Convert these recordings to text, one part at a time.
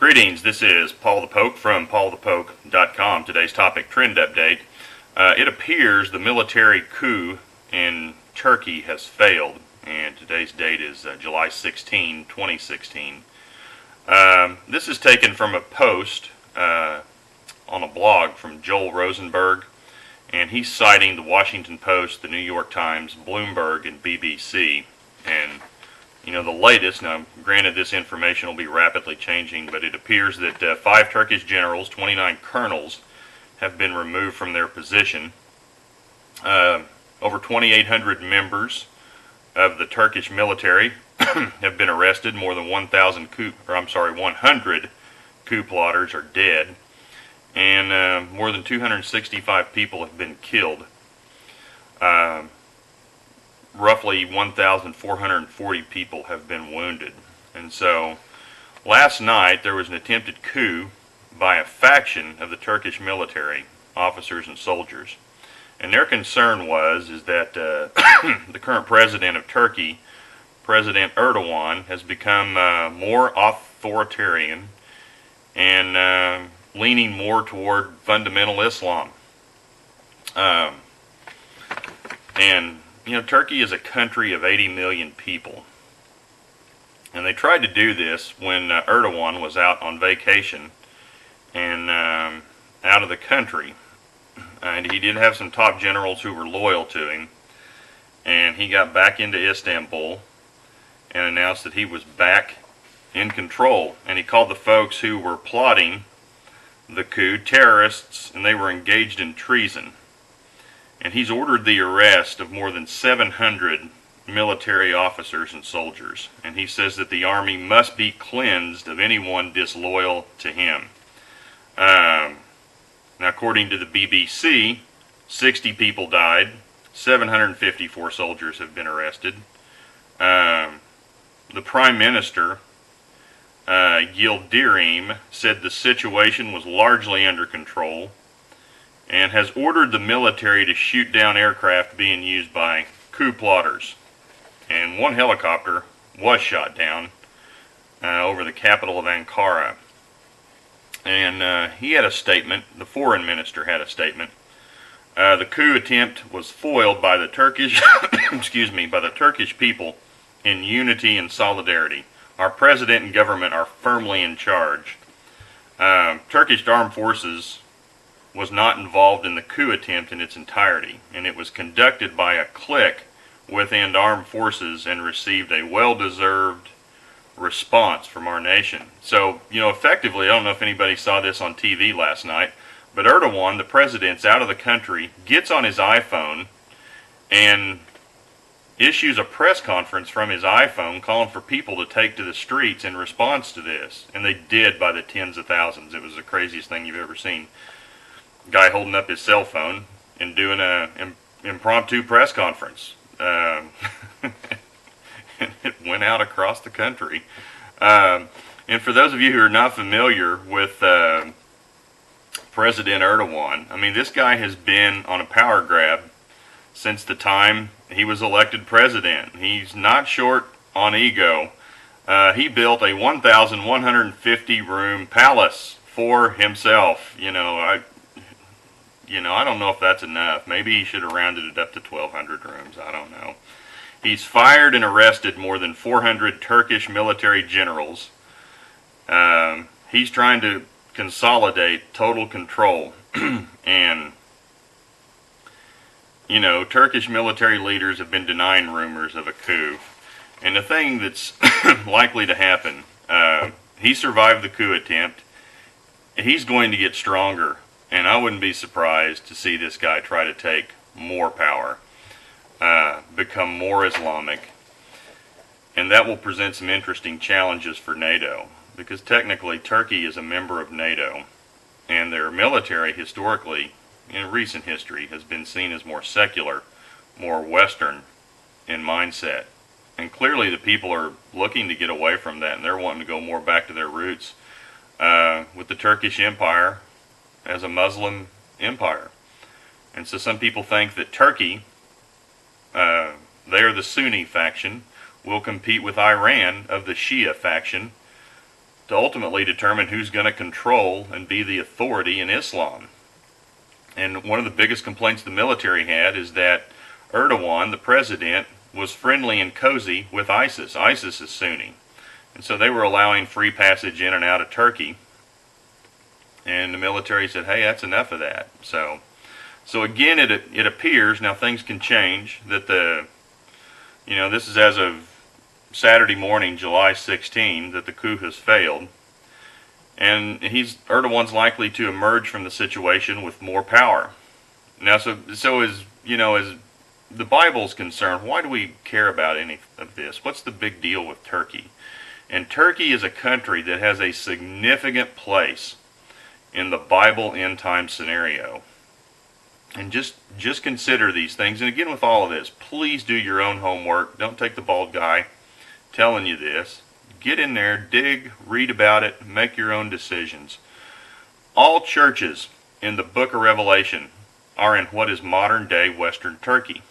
Greetings, this is Paul the Poke from paulthepoke.com. Today's topic, trend update. It appears the military coup in Turkey has failed, and today's date is July 16, 2016. This is taken from a post on a blog from Joel Rosenberg, and he's citing the Washington Post, the New York Times, Bloomberg, and BBC. And the latest, now granted this information will be rapidly changing, but it appears that 5 Turkish generals, 29 colonels, have been removed from their position. Over 2,800 members of the Turkish military have been arrested. More than 100 coup plotters are dead, and more than 265 people have been killed. Roughly 1,440 people have been wounded. And so last night there was an attempted coup by a faction of the Turkish military, officers and soldiers. And their concern is that the current president of Turkey, President Erdogan, has become more authoritarian and leaning more toward fundamental Islam. Turkey is a country of 80 million people. And they tried to do this when Erdogan was out on vacation and out of the country. And he did have some top generals who were loyal to him. And he got back into Istanbul and announced that he was back in control. And he called the folks who were plotting the coup terrorists, and they were engaged in treason. And he's ordered the arrest of more than 700 military officers and soldiers. And he says that the army must be cleansed of anyone disloyal to him. Now, according to the BBC, 60 people died. 754 soldiers have been arrested. The Prime Minister, Yildirim, said the situation was largely under control, and has ordered the military to shoot down aircraft being used by coup plotters. And one helicopter was shot down over the capital of Ankara. And he had a statement, the foreign minister had a statement. The coup attempt was foiled by the Turkish, by the Turkish people in unity and solidarity. Our president and government are firmly in charge. Turkish armed forces was not involved in the coup attempt in its entirety, and it was conducted by a clique within armed forces and received a well-deserved response from our nation. So, effectively, I don't know if anybody saw this on TV last night, but Erdogan, the president's out of the country, gets on his iPhone and issues a press conference from his iPhone calling for people to take to the streets in response to this. And they did by the tens of thousands. It was the craziest thing you've ever seen. Guy holding up his cell phone and doing an impromptu press conference. And it went out across the country. And for those of you who are not familiar with President Erdogan, this guy has been on a power grab since the time he was elected president. He's not short on ego. He built a 1,150 room palace for himself. I don't know if that's enough. Maybe he should have rounded it up to 1,200 rooms. I don't know. He's fired and arrested more than 400 Turkish military generals. He's trying to consolidate total control. And, Turkish military leaders have been denying rumors of a coup. And the thing that's likely to happen, he survived the coup attempt. He's going to get stronger. And I wouldn't be surprised to see this guy try to take more power, become more Islamic. And that will present some interesting challenges for NATO, because technically Turkey is a member of NATO, and their military historically, in recent history, has been seen as more secular, more Western in mindset. And clearly the people are looking to get away from that, and they're wanting to go more back to their roots with the Turkish Empire as a Muslim empire. And so some people think that Turkey, they are the Sunni faction, will compete with Iran of the Shia faction to ultimately determine who's going to control and be the authority in Islam. And one of the biggest complaints the military had is that Erdogan, the president, was friendly and cozy with ISIS. ISIS is Sunni. And so they were allowing free passage in and out of Turkey. And the military said, hey, that's enough of that. So again, it appears, now things can change, that this is as of Saturday morning, July 16, that the coup has failed. And Erdogan's likely to emerge from the situation with more power. Now, so as the Bible's concerned, why do we care about any of this? What's the big deal with Turkey? And Turkey is a country that has a significant place in the Bible end time scenario. And just consider these things. And again, with all of this, please do your own homework. Don't take the bald guy telling you this. Get in there, dig, read about it, make your own decisions. All churches in the book of Revelation are in what is modern-day Western Turkey.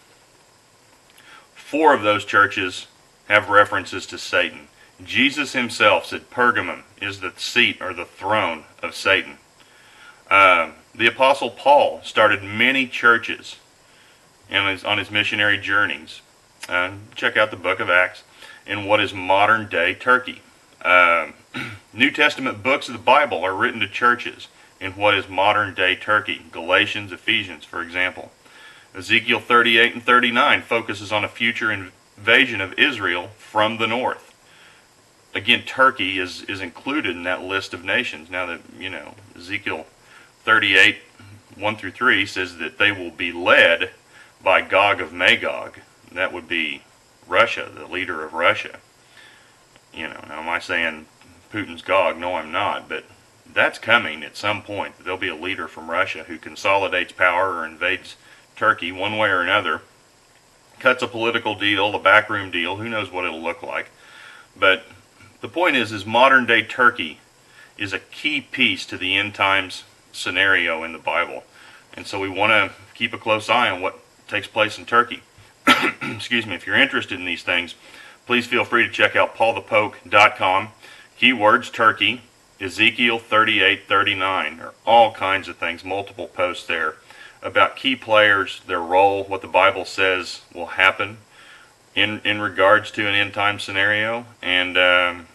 4 of those churches have references to Satan. Jesus himself said Pergamum is the seat or the throne of Satan. The Apostle Paul started many churches on his missionary journeys. Check out the book of Acts in what is modern-day Turkey. New Testament books of the Bible are written to churches in what is modern-day Turkey. Galatians, Ephesians, for example. Ezekiel 38 and 39 focuses on a future invasion of Israel from the north. Again, Turkey is included in that list of nations. Now that, Ezekiel 38, 1 through 3 says that they will be led by Gog of Magog. That would be Russia, the leader of Russia. Now am I saying Putin's Gog? No, I'm not. But that's coming at some point. There'll be a leader from Russia who consolidates power or invades Turkey one way or another. Cuts a political deal, a backroom deal. Who knows what it'll look like. But the point is modern day Turkey is a key piece to the end times scenario in the Bible. And so we want to keep a close eye on what takes place in Turkey. Excuse me. If you're interested in these things, please feel free to check out paulthepoke.com. Keywords Turkey, Ezekiel 38:39, or all kinds of things, multiple posts there about key players, their role, what the Bible says will happen in regards to an end time scenario. And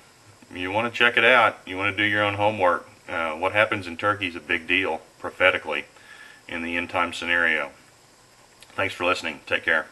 you want to check it out. You want to do your own homework. What happens in Turkey is a big deal prophetically in the end time scenario. Thanks for listening. Take care.